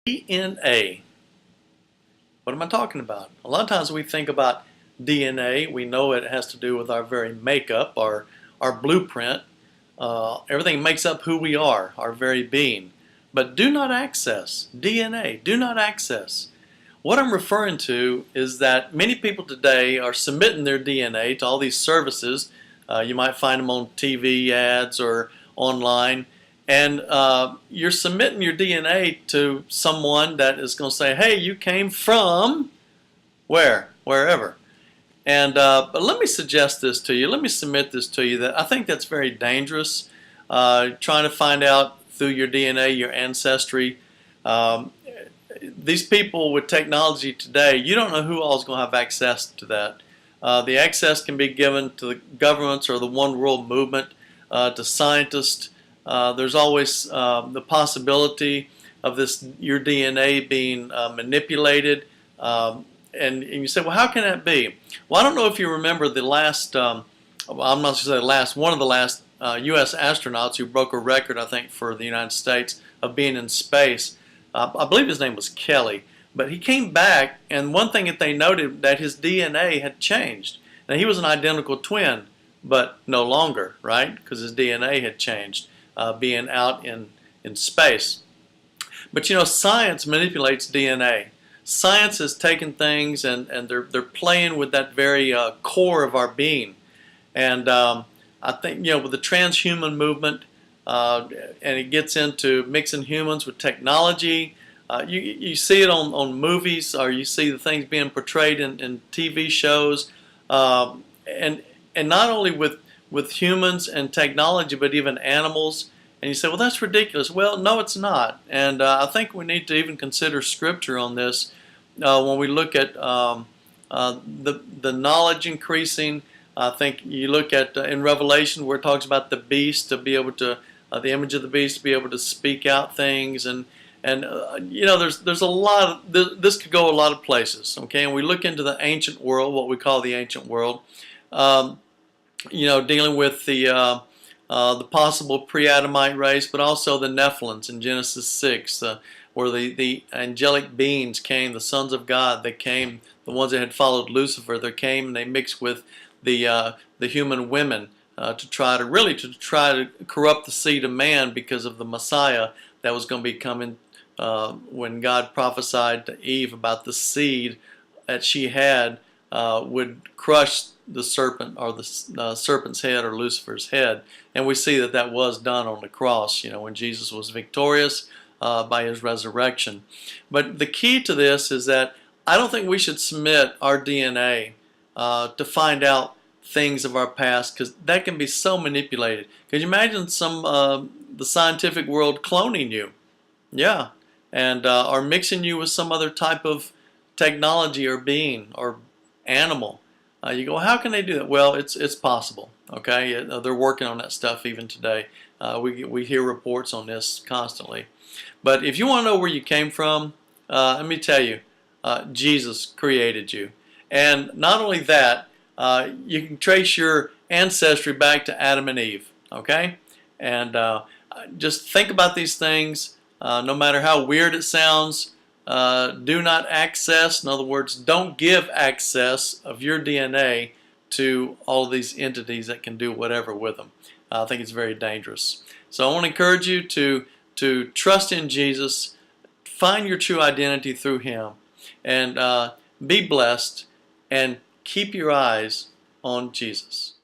DNA. What am I talking about? A lot of times we think about DNA, we know it has to do with our very makeup, our blueprint, everything makes up who we are, our very being. But do not access DNA, do not access. What I'm referring to is that many people today are submitting their DNA to all these services. You might find them on TV ads or online. And you're submitting your DNA to someone that is going to say, hey, you came from where? Wherever. And but let me suggest this to you. Let me submit this to you that I think that's very dangerous. Trying to find out through your DNA, your ancestry. These people with technology today, you don't know who all is going to have access to that. The access can be given to the governments or the One World Movement, to scientists. There's always the possibility of your DNA being manipulated. And you say, well, how can that be? Well, I don't know if you remember the last, well, I'm not going to say the last, one of the last U.S. astronauts who broke a record, I think, for the United States of being in space. I believe his name was Kelly. But he came back, and one thing that they noted, that his DNA had changed. Now, he was an identical twin, but no longer, right? Because his DNA had changed, being out in space. But you know, science manipulates DNA. Science has taken things and they're playing with that very core of our being. And I think, you know, with the transhuman movement, and it gets into mixing humans with technology. You see it on movies, or you see the things being portrayed in TV shows, and not only with humans and technology, but even animals. And you say, well, that's ridiculous. Well, no, it's not. And I think we need to even consider Scripture on this when we look at the knowledge increasing. I think you look at in Revelation where it talks about the beast to be able to, the image of the beast to be able to speak out things, and you know, there's a lot of, this could go a lot of places, okay? And we look into the ancient world, what we call the ancient world, you know, dealing with the possible pre-Adamite race, but also the Nephilims in Genesis 6, where the angelic beings came, the sons of God, they came, the ones that had followed Lucifer, they came and they mixed with the human women to try to corrupt the seed of man because of the Messiah that was going to be coming. When God prophesied to Eve about the seed that she had would crush the serpent, or the serpent's head, or Lucifer's head. And we see that that was done on the cross, you know, when Jesus was victorious by his resurrection. But the key to this is that I don't think we should submit our DNA to find out things of our past, because that can be so manipulated. Could you imagine the scientific world cloning you? Yeah. And or mixing you with some other type of technology or being or animal. You go, how can they do that? Well, it's possible. Okay, they're working on that stuff even today. We hear reports on this constantly. But if you want to know where you came from, let me tell you, Jesus created you. And not only that, you can trace your ancestry back to Adam and Eve. Okay, and just think about these things. No matter how weird it sounds, do not access, in other words, don't give access of your DNA to all of these entities that can do whatever with them. I think it's very dangerous. So I want to encourage you to trust in Jesus, find your true identity through Him, and be blessed, and keep your eyes on Jesus.